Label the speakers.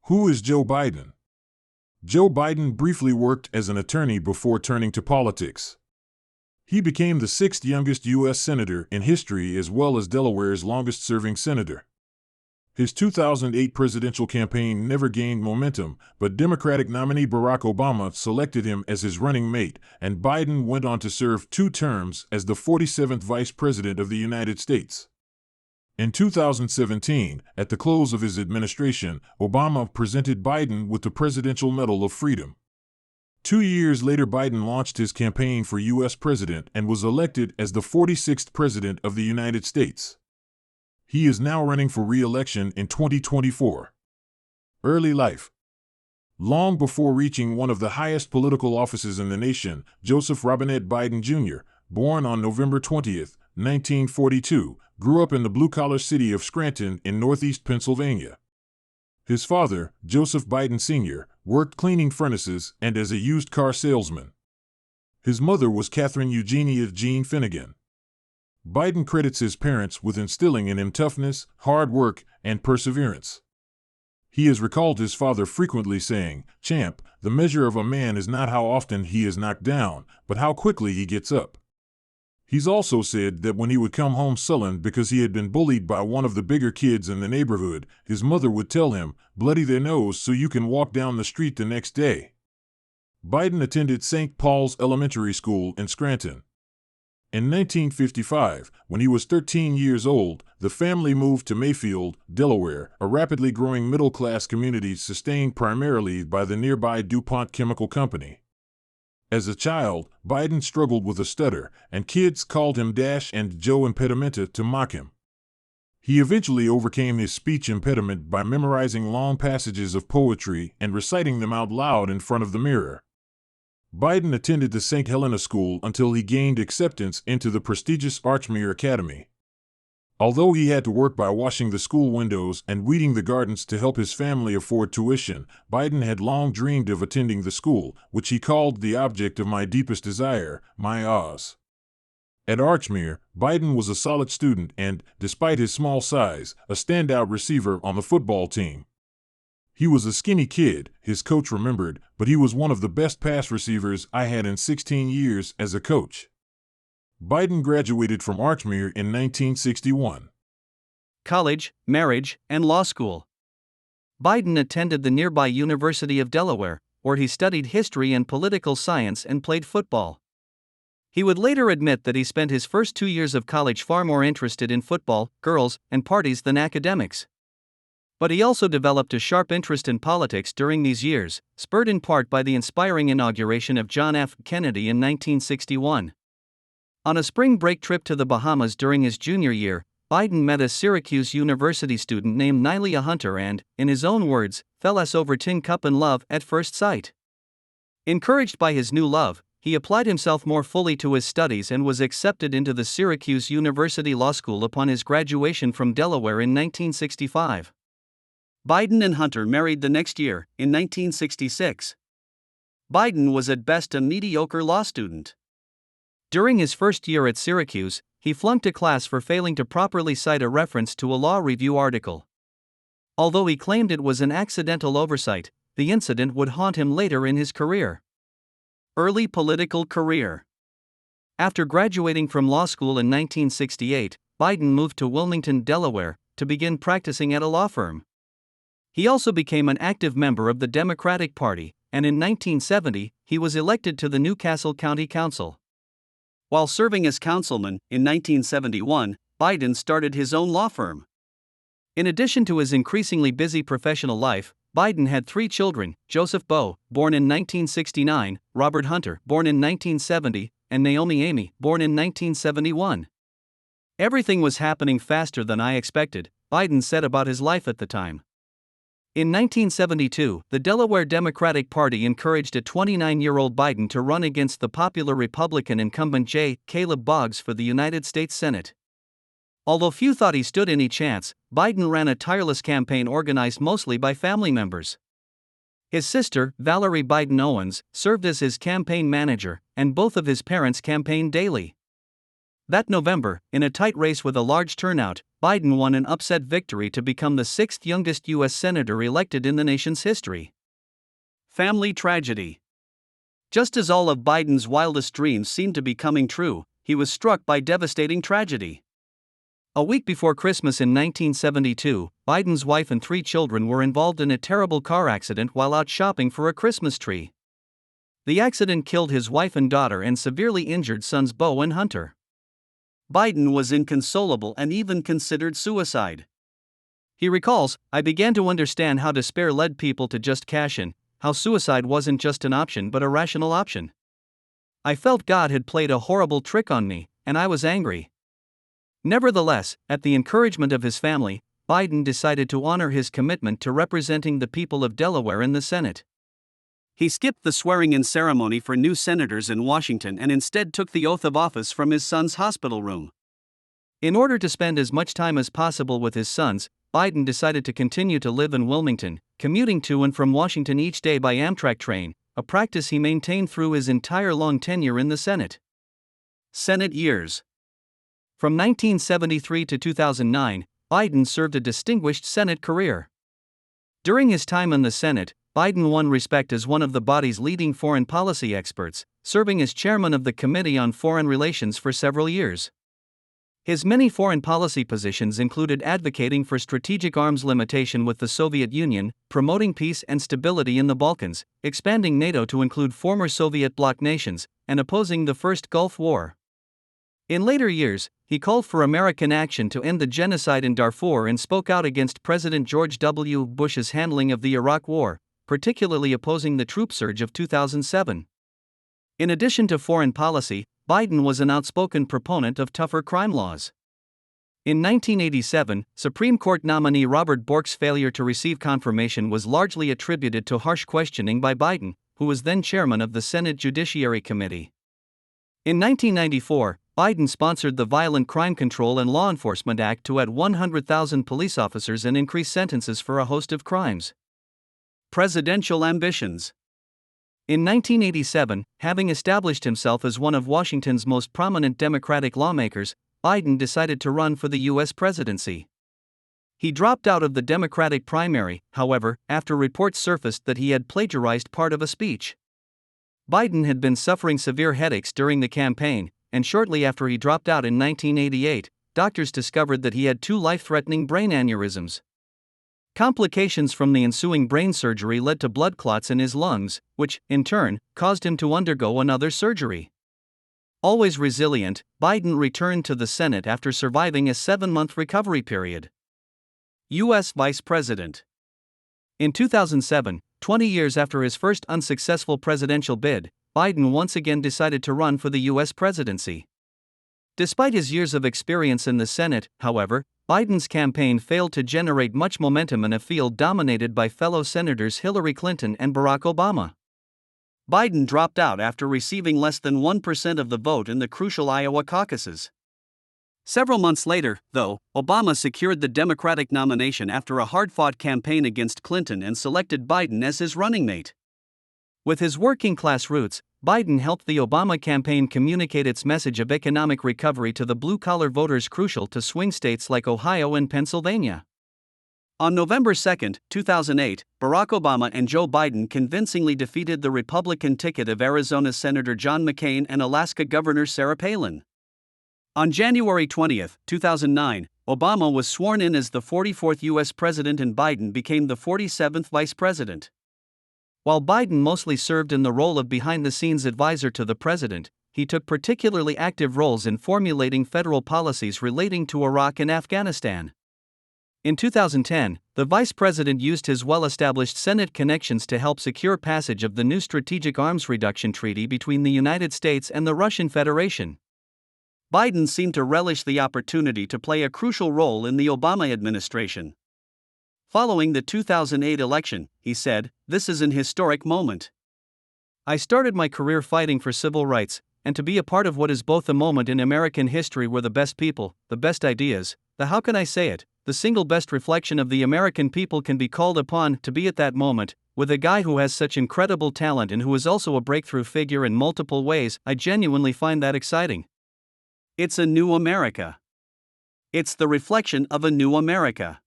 Speaker 1: Who is Joe Biden? Joe Biden briefly worked as an attorney before turning to politics. He became the sixth youngest U.S. senator in history as well as Delaware's longest-serving senator. His 2008 presidential campaign never gained momentum, but Democratic nominee Barack Obama selected him as his running mate, and Biden went on to serve 2 terms as the 47th Vice President of the United States. In 2017, at the close of his administration, Obama presented Biden with the Presidential Medal of Freedom. 2 years later, Biden launched his campaign for U.S. President and was elected as the 46th President of the United States. He is now running for re-election in 2024. Early life. Long before reaching one of the highest political offices in the nation, Joseph Robinette Biden Jr., born on November 20, 1942, grew up in the blue-collar city of Scranton in northeast Pennsylvania. His father, Joseph Biden Sr., worked cleaning furnaces and as a used car salesman. His mother was Catherine Eugenia Jean Finnegan. Biden credits his parents with instilling in him toughness, hard work, and perseverance. He has recalled his father frequently saying, "Champ, the measure of a man is not how often he is knocked down, but how quickly he gets up." He's also said that when he would come home sullen because he had been bullied by one of the bigger kids in the neighborhood, his mother would tell him, "Bloody their nose so you can walk down the street the next day." Biden attended St. Paul's Elementary School in Scranton. In 1955, when he was 13 years old, the family moved to Mayfield, Delaware, a rapidly growing middle-class community sustained primarily by the nearby DuPont Chemical Company. As a child, Biden struggled with a stutter, and kids called him Dash and Joe Impedimenta to mock him. He eventually overcame his speech impediment by memorizing long passages of poetry and reciting them out loud in front of the mirror. Biden attended the St. Helena School until he gained acceptance into the prestigious Archmere Academy. Although he had to work by washing the school windows and weeding the gardens to help his family afford tuition, Biden had long dreamed of attending the school, which he called the object of my deepest desire, my Oz. At Archmere, Biden was a solid student and, despite his small size, a standout receiver on the football team. He was a skinny kid, his coach remembered, but he was one of the best pass receivers I had in 16 years as a coach. Biden graduated from Archmere in 1961.
Speaker 2: College, marriage, and law school. Biden attended the nearby University of Delaware, where he studied history and political science and played football. He would later admit that he spent his first 2 years of college far more interested in football, girls, and parties than academics. But he also developed a sharp interest in politics during these years, spurred in part by the inspiring inauguration of John F. Kennedy in 1961. On a spring break trip to the Bahamas during his junior year, Biden met a Syracuse University student named Nylia Hunter and, in his own words, fell as over tin cup in love at first sight. Encouraged by his new love, he applied himself more fully to his studies and was accepted into the Syracuse University Law School upon his graduation from Delaware in 1965. Biden and Hunter married the next year, in 1966. Biden was at best a mediocre law student. During his first year at Syracuse, he flunked a class for failing to properly cite a reference to a law review article. Although he claimed it was an accidental oversight, the incident would haunt him later in his career. Early political career. After graduating from law school in 1968, Biden moved to Wilmington, Delaware, to begin practicing at a law firm. He also became an active member of the Democratic Party, and in 1970, he was elected to the Newcastle County Council. While serving as councilman, in 1971, Biden started his own law firm. In addition to his increasingly busy professional life, Biden had 3 children: Joseph Beau, born in 1969, Robert Hunter, born in 1970, and Naomi Amy, born in 1971. "Everything was happening faster than I expected," Biden said about his life at the time. In 1972, the Delaware Democratic Party encouraged a 29-year-old Biden to run against the popular Republican incumbent J. Caleb Boggs for the United States Senate. Although few thought he stood any chance, Biden ran a tireless campaign organized mostly by family members. His sister, Valerie Biden Owens, served as his campaign manager, and both of his parents campaigned daily. That November, in a tight race with a large turnout, Biden won an upset victory to become the sixth youngest U.S. senator elected in the nation's history. Family tragedy. Just as all of Biden's wildest dreams seemed to be coming true, he was struck by devastating tragedy. A week before Christmas in 1972, Biden's wife and 3 children were involved in a terrible car accident while out shopping for a Christmas tree. The accident killed his wife and daughter and severely injured sons Beau and Hunter. Biden was inconsolable and even considered suicide. He recalls, "I began to understand how despair led people to just cash in, how suicide wasn't just an option but a rational option. I felt God had played a horrible trick on me, and I was angry." Nevertheless, at the encouragement of his family, Biden decided to honor his commitment to representing the people of Delaware in the Senate. He skipped the swearing-in ceremony for new senators in Washington and instead took the oath of office from his son's hospital room. In order to spend as much time as possible with his sons, Biden decided to continue to live in Wilmington, commuting to and from Washington each day by Amtrak train, a practice he maintained through his entire long tenure in the Senate. Senate years. From 1973 to 2009, Biden served a distinguished Senate career. During his time in the Senate, Biden won respect as one of the body's leading foreign policy experts, serving as chairman of the Committee on Foreign Relations for several years. His many foreign policy positions included advocating for strategic arms limitation with the Soviet Union, promoting peace and stability in the Balkans, expanding NATO to include former Soviet bloc nations, and opposing the First Gulf War. In later years, he called for American action to end the genocide in Darfur and spoke out against President George W. Bush's handling of the Iraq War, particularly opposing the troop surge of 2007. In addition to foreign policy, Biden was an outspoken proponent of tougher crime laws. In 1987, Supreme Court nominee Robert Bork's failure to receive confirmation was largely attributed to harsh questioning by Biden, who was then chairman of the Senate Judiciary Committee. In 1994, Biden sponsored the Violent Crime Control and Law Enforcement Act to add 100,000 police officers and increase sentences for a host of crimes. Presidential ambitions. In 1987, having established himself as one of Washington's most prominent Democratic lawmakers, Biden decided to run for the U.S. presidency. He dropped out of the Democratic primary, however, after reports surfaced that he had plagiarized part of a speech. Biden had been suffering severe headaches during the campaign, and shortly after he dropped out in 1988, doctors discovered that he had 2 life-threatening brain aneurysms. Complications from the ensuing brain surgery led to blood clots in his lungs, which, in turn, caused him to undergo another surgery. Always resilient, Biden returned to the Senate after surviving a 7-month recovery period. U.S. Vice President. In 2007, 20 years after his first unsuccessful presidential bid, Biden once again decided to run for the U.S. presidency. Despite his years of experience in the Senate, however, Biden's campaign failed to generate much momentum in a field dominated by fellow Senators Hillary Clinton and Barack Obama. Biden dropped out after receiving less than 1% of the vote in the crucial Iowa caucuses. Several months later, though, Obama secured the Democratic nomination after a hard-fought campaign against Clinton and selected Biden as his running mate. With his working-class roots, Biden helped the Obama campaign communicate its message of economic recovery to the blue-collar voters crucial to swing states like Ohio and Pennsylvania. On November 2, 2008, Barack Obama and Joe Biden convincingly defeated the Republican ticket of Arizona Senator John McCain and Alaska Governor Sarah Palin. On January 20, 2009, Obama was sworn in as the 44th U.S. president and Biden became the 47th vice president. While Biden mostly served in the role of behind-the-scenes advisor to the president, he took particularly active roles in formulating federal policies relating to Iraq and Afghanistan. In 2010, the vice president used his well-established Senate connections to help secure passage of the new Strategic Arms Reduction Treaty between the United States and the Russian Federation. Biden seemed to relish the opportunity to play a crucial role in the Obama administration. Following the 2008 election, he said, "This is an historic moment. I started my career fighting for civil rights, and to be a part of what is both a moment in American history where the best people, the best ideas, the single best reflection of the American people can be called upon to be at that moment, with a guy who has such incredible talent and who is also a breakthrough figure in multiple ways, I genuinely find that exciting. It's a new America. It's the reflection of a new America.